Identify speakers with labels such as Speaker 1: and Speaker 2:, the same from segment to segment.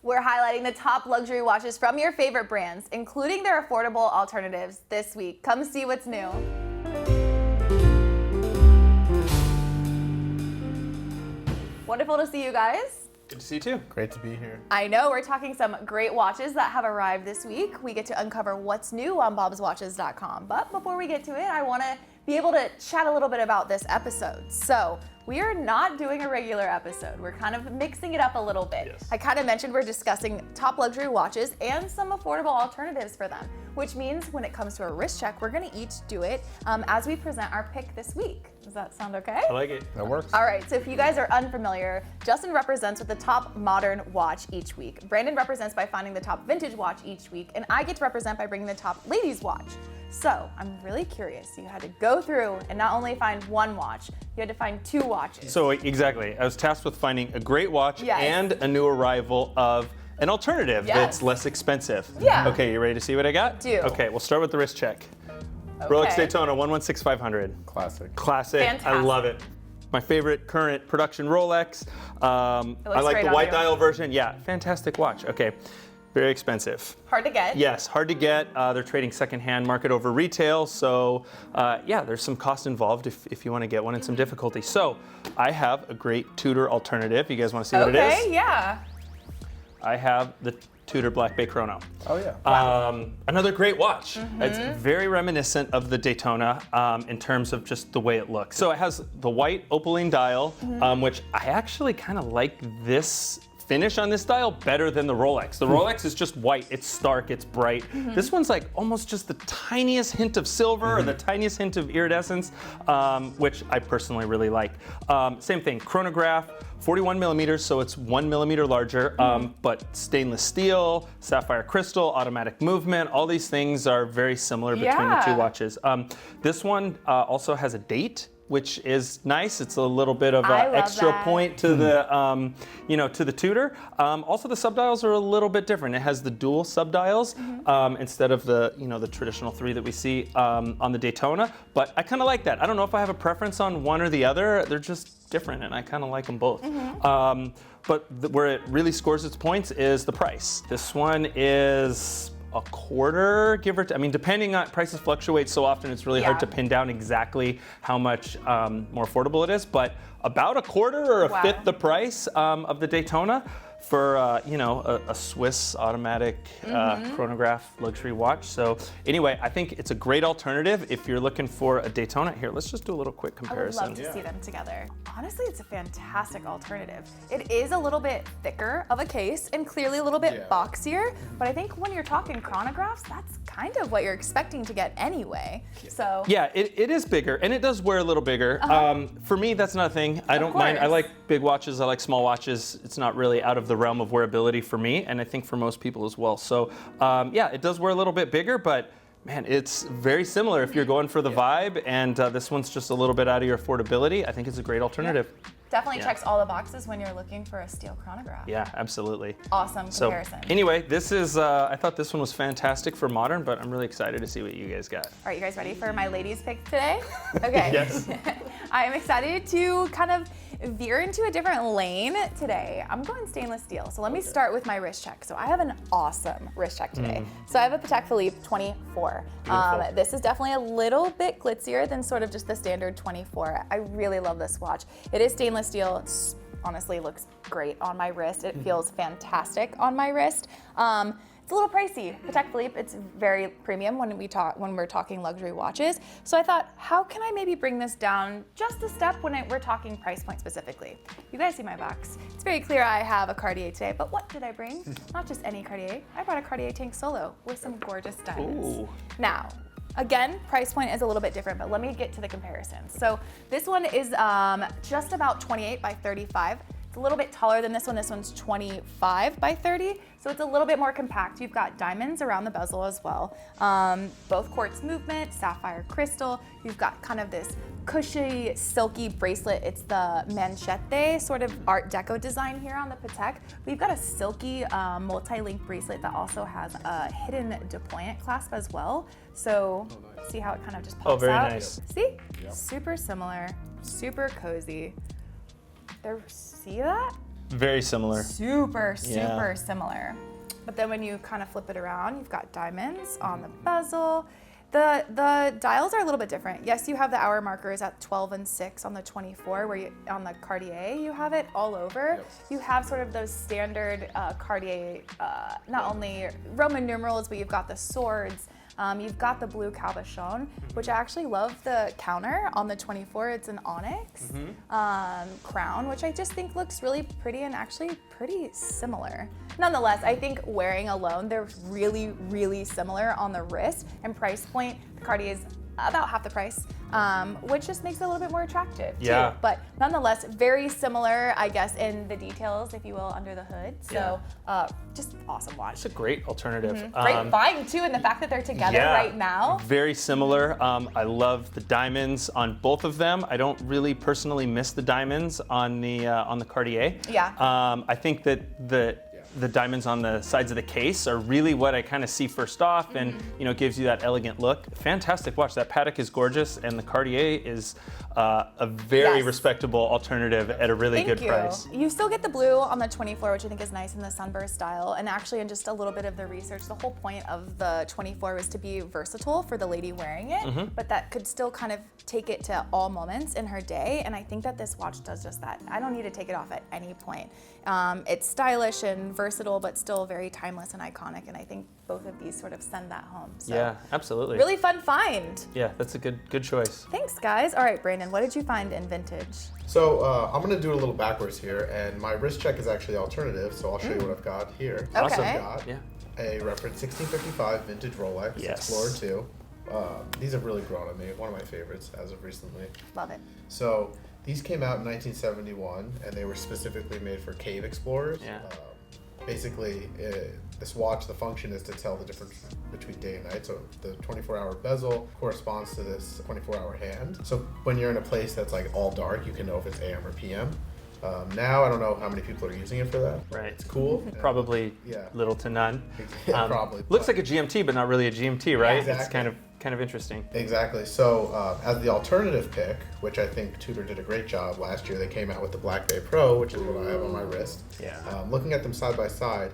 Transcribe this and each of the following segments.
Speaker 1: We're highlighting the top luxury watches from your favorite brands, including their affordable alternatives this week. Come see what's new. Wonderful to see you guys.
Speaker 2: Good to see you too.
Speaker 3: Great to be here.
Speaker 1: I know we're talking some great watches that have arrived this week. We get to uncover what's new on bobswatches.com. But before we get to it, I want to be able to chat a little bit about this episode. So we are not doing a regular episode. We're kind of mixing it up a little bit.
Speaker 2: Yes.
Speaker 1: I kind of mentioned we're discussing top luxury watches and some affordable alternatives for them, which means when it comes to a wrist check, we're going to each do it as we present our pick this week. Does that sound okay?
Speaker 2: I like it.
Speaker 3: That works.
Speaker 1: All right, so if you guys are unfamiliar, Justin represents with the top modern watch each week. Brandon represents by finding the top vintage watch each week, and I get to represent by bringing the top ladies watch. So I'm really curious. You had to go through and not only find one watch, you had to find two watches.
Speaker 2: So exactly, I was tasked with finding a great watch
Speaker 1: Yes.
Speaker 2: and a new arrival of an alternative
Speaker 1: Yes.
Speaker 2: that's less expensive.
Speaker 1: Yeah.
Speaker 2: Okay, you ready to see what I got?
Speaker 1: Do.
Speaker 2: Okay, we'll start with the wrist check.
Speaker 1: Okay.
Speaker 2: Rolex Daytona 116500.
Speaker 3: Classic.
Speaker 2: Classic. I
Speaker 1: Fantastic.
Speaker 2: love it. My favorite current production Rolex. I like
Speaker 1: great
Speaker 2: the
Speaker 1: on
Speaker 2: white
Speaker 1: you.
Speaker 2: dial version. Yeah, fantastic watch. Okay, very expensive.
Speaker 1: Hard to get.
Speaker 2: Yes, hard to get. They're trading secondhand market over retail. So yeah, there's some cost involved if you want to get one and some difficulty. So I have a great Tudor alternative. You guys want to see what it is?
Speaker 1: Okay, yeah.
Speaker 2: I have the Tudor Black Bay Chrono.
Speaker 3: Oh yeah.
Speaker 2: Another great watch.
Speaker 1: Mm-hmm.
Speaker 2: It's very reminiscent of the Daytona in terms of just the way it looks. So it has the white opaline dial,
Speaker 1: Mm-hmm.
Speaker 2: which I actually kind of like this finish on this dial better than the Rolex. The Rolex is just white, it's stark, it's bright.
Speaker 1: Mm-hmm.
Speaker 2: This one's like almost just the tiniest hint of silver or the tiniest hint of iridescence, which I personally really like. Same thing, chronograph, 41 millimeters, so it's 1 millimeter larger, but stainless steel, sapphire crystal, automatic movement, all these things are very similar between the
Speaker 1: Yeah.
Speaker 2: two watches. This one also has a date, which is nice. It's a little bit of
Speaker 1: I
Speaker 2: an
Speaker 1: love
Speaker 2: extra
Speaker 1: that.
Speaker 2: point to the, to the Tudor. Also, the subdials are a little bit different. It has the dual subdials instead of the, the traditional three that we see on the Daytona. But I kind of like that. I don't know if I have a preference on one or the other. They're just different, and I kind of like them both. But where it really scores its points is the price. This one is a quarter, give or take. I mean, depending on prices fluctuate so often, it's really hard
Speaker 1: Yeah.
Speaker 2: to pin down exactly how much more affordable it is. But about a quarter or a
Speaker 1: Wow.
Speaker 2: fifth the price of the Daytona for a Swiss automatic chronograph luxury watch. So anyway, I think it's a great alternative if you're looking for a Daytona. Here, let's just do a little quick
Speaker 1: I would
Speaker 2: comparison.
Speaker 1: love to see them together. Honestly, it's a fantastic alternative. It is a little bit thicker of a case and clearly a little bit
Speaker 3: Yeah.
Speaker 1: boxier, but I think when you're talking chronographs, that's kind of what you're expecting to get anyway. So
Speaker 2: Yeah, it is bigger, and it does wear a little bigger. For me, that's not a thing. I don't mind. I
Speaker 1: course.
Speaker 2: like big watches. I like small watches. It's not really out of the realm of wearability for me, and I think for most people as well. So yeah, it does wear a little bit bigger, but man, it's very similar if you're going for the vibe, and this one's just a little bit out of your affordability. I think it's a great alternative.
Speaker 1: definitely
Speaker 2: Yeah.
Speaker 1: checks all the boxes when you're looking for a steel chronograph.
Speaker 2: Yeah, absolutely.
Speaker 1: Awesome
Speaker 2: So
Speaker 1: comparison.
Speaker 2: anyway, this is, I thought this one was fantastic for modern, but I'm really excited to see what you guys got.
Speaker 1: All right, you guys ready for my ladies pick today? Okay.
Speaker 2: Yes.
Speaker 1: I am excited to kind of veer into a different lane today. I'm going stainless steel. So let me start with my wrist check. So I have an awesome wrist check today. So I have a Patek Philippe 24.
Speaker 2: Beautiful.
Speaker 1: This is definitely a little bit glitzier than sort of just the standard 24. I really love this watch. It is stainless steel. It's honestly looks great on my wrist. It feels fantastic on my wrist. It's a little pricey. Patek Philippe, it's very premium when we're talking luxury watches. So I thought, how can I maybe bring this down just a step when we're talking price point specifically? You guys see my box. It's very clear I have a Cartier today, but what did I bring? Not just any Cartier. I brought a Cartier Tank Solo with some gorgeous diamonds.
Speaker 2: Ooh.
Speaker 1: Now, again, price point is a little bit different, but let me get to the comparison. So this one is just about 28 by 35. It's a little bit taller than this one. This one's 25 by 30, so it's a little bit more compact. You've got diamonds around the bezel as well. Both quartz movement, sapphire crystal. You've got kind of this cushy, silky bracelet. It's the manchette sort of Art Deco design here on the Patek. We've got a silky multi-link bracelet that also has a hidden deployant clasp as well. So see how it kind of just pops out?
Speaker 2: Oh, very nice.
Speaker 1: See? Super similar, super cozy. See that?
Speaker 2: Very similar.
Speaker 1: Super
Speaker 2: Yeah.
Speaker 1: similar. But then when you kind of flip it around, you've got diamonds on the bezel. The dials are a little bit different. Yes, you have the hour markers at 12 and 6 on the 24, where you, on the Cartier, you have it all over.
Speaker 3: Yep.
Speaker 1: You have sort of those standard Cartier, not only Roman numerals, but you've got the swords. You've got the blue cabochon, which I actually love the counter on the 24. It's an onyx crown, which I just think looks really pretty and actually pretty similar. Nonetheless, I think wearing alone, they're really similar on the wrist, and price point, the Cartier's about half the price, which just makes it a little bit more attractive too.
Speaker 2: Yeah.
Speaker 1: But nonetheless, very similar, I guess, in the details, if you will, under the hood. So just awesome watch.
Speaker 2: It's a great alternative.
Speaker 1: Great find too, and the fact that they're together
Speaker 2: Yeah,
Speaker 1: right now.
Speaker 2: very similar. I love the diamonds on both of them. I don't really personally miss the diamonds on the Cartier.
Speaker 1: Yeah.
Speaker 2: I think that the diamonds on the sides of the case are really what I kind of see first off, and gives you that elegant look. Fantastic watch. That Patek is gorgeous, and the Cartier is a very
Speaker 1: Yes.
Speaker 2: respectable alternative at a really
Speaker 1: Thank
Speaker 2: good
Speaker 1: you.
Speaker 2: price.
Speaker 1: You still get the blue on the 24, which I think is nice in the sunburst style. And actually, in just a little bit of the research, the whole point of the 24 was to be versatile for the lady wearing it, but that could still kind of take it to all moments in her day. And I think that this watch does just that. I don't need to take it off at any point. It's stylish and versatile, but still very timeless and iconic. And I think both of these sort of send that home. So
Speaker 2: Yeah, absolutely.
Speaker 1: really fun find.
Speaker 2: Yeah, that's a good choice.
Speaker 1: Thanks, guys. All right, Brandon, what did you find in vintage?
Speaker 3: So I'm gonna do it a little backwards here, and my wrist check is actually alternative, so I'll show you what I've got here.
Speaker 1: Okay.
Speaker 3: I've got
Speaker 2: Yeah.
Speaker 3: a reference 1655 vintage Rolex
Speaker 2: Yes.
Speaker 3: Explorer 2. These have really grown on me. One of my favorites as of recently.
Speaker 1: Love it.
Speaker 3: So these came out in 1971, and they were specifically made for cave explorers.
Speaker 2: Yeah.
Speaker 3: Basically, this watch, the function is to tell the difference between day and night. So the 24-hour bezel corresponds to this 24-hour hand. So when you're in a place that's like all dark, you can know if it's AM or PM. Now, I don't know how many people are using it for that.
Speaker 2: Right.
Speaker 3: It's cool.
Speaker 2: Probably
Speaker 3: Yeah.
Speaker 2: little to none.
Speaker 3: Yeah, probably.
Speaker 2: Looks like a GMT, but not really a GMT, right?
Speaker 3: Yeah,
Speaker 2: It's
Speaker 3: exactly.
Speaker 2: kind of interesting.
Speaker 3: Exactly. So as the alternative pick, which I think Tudor did a great job last year, they came out with the Black Bay Pro, which is what I have on my wrist.
Speaker 2: Yeah.
Speaker 3: Looking at them side by side,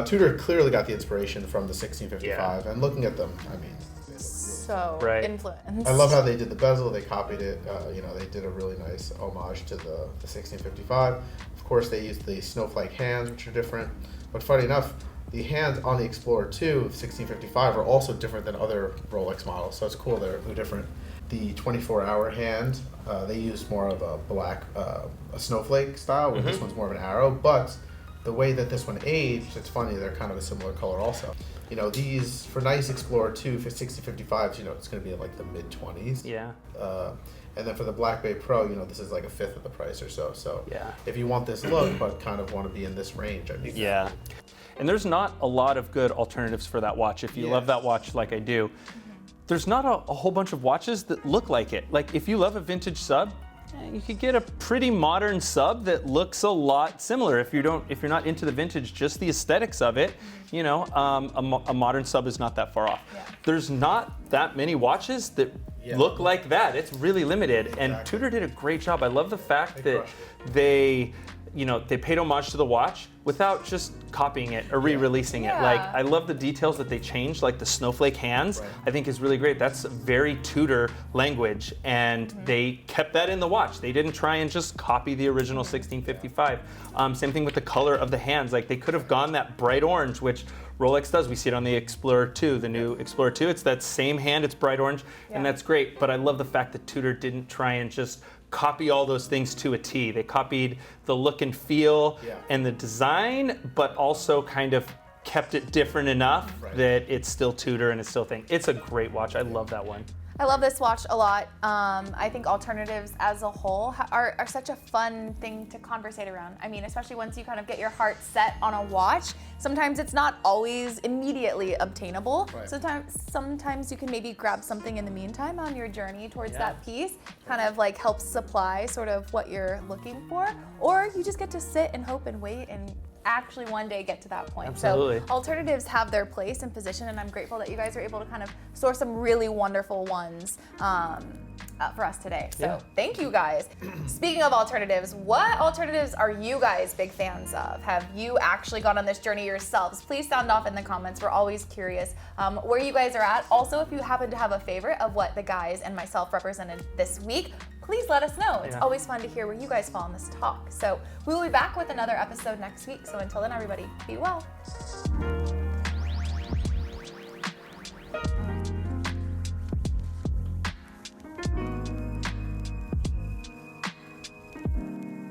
Speaker 3: Tudor clearly got the inspiration from the 1655, and looking at them, I mean, they look really
Speaker 1: So
Speaker 2: Right.
Speaker 1: influenced.
Speaker 3: I love how they did the bezel. They copied it. They did a really nice homage to the 1655. Of course, they used the snowflake hands, which are different. But funny enough, the hands on the Explorer 2 of 1655 are also different than other Rolex models. So it's cool they're different. The 24-hour hand, they used more of a black, a snowflake style, where this one's more of an arrow. But the way that this one aged, it's funny, they're kind of a similar color also. These, for nice Explorer 2 for 1655s, it's going to be in like the mid-20s.
Speaker 2: Yeah.
Speaker 3: And then for the Black Bay Pro, this is like a fifth of the price or so. So
Speaker 2: Yeah.
Speaker 3: if you want this look, but kind of want to be in this range, I mean.
Speaker 2: Yeah. And there's not a lot of good alternatives for that watch. If you love
Speaker 3: Yes.
Speaker 2: that watch like I do, there's not a whole bunch of watches that look like it. Like if you love a vintage sub, you could get a pretty modern sub that looks a lot similar. If you're not into the vintage, just the aesthetics of it, a modern sub is not that far off.
Speaker 1: Yeah.
Speaker 2: There's not that many watches that look like that. It's really limited. And
Speaker 3: Exactly.
Speaker 2: Tudor did a great job. I love the fact
Speaker 3: They
Speaker 2: that
Speaker 3: crushed
Speaker 2: they paid homage to the watch without just copying it or re-releasing it.
Speaker 1: Yeah.
Speaker 2: Like, I love the details that they changed, like the snowflake hands,
Speaker 3: Right.
Speaker 2: I think is really great. That's very Tudor language, and they kept that in the watch. They didn't try and just copy the original 1655. Same thing with the color of the hands. Like, they could have gone that bright orange, which Rolex does. We see it on the Explorer 2, the new Explorer 2. It's that same hand, it's bright orange,
Speaker 1: Yeah.
Speaker 2: and that's great. But I love the fact that Tudor didn't try and just copy all those things to a T. They copied the look and feel
Speaker 3: Yeah.
Speaker 2: and the design, but also kind of kept it different enough
Speaker 3: Right.
Speaker 2: that it's still Tudor and it's still a thing. It's a great watch. I love that one.
Speaker 1: I love this watch a lot. I think alternatives as a whole are such a fun thing to conversate around. I mean, especially once you kind of get your heart set on a watch, sometimes it's not always immediately obtainable.
Speaker 3: Right.
Speaker 1: Sometimes you can maybe grab something in the meantime on your journey towards
Speaker 2: Yeah.
Speaker 1: that piece, kind of like helps supply sort of what you're looking for, or you just get to sit and hope and wait and actually one day get to that point.
Speaker 2: Absolutely.
Speaker 1: So alternatives have their place and position, and I'm grateful that you guys are able to kind of source some really wonderful ones for us today. So
Speaker 2: Yeah.
Speaker 1: thank you guys. Speaking of alternatives, what alternatives are you guys big fans of? Have you actually gone on this journey yourselves? Please sound off in the comments. We're always curious where you guys are at. Also, if you happen to have a favorite of what the guys and myself represented this week, please let us know. It's always fun to hear where you guys fall in this talk. So we will be back with another episode next week. So until then, everybody, be well.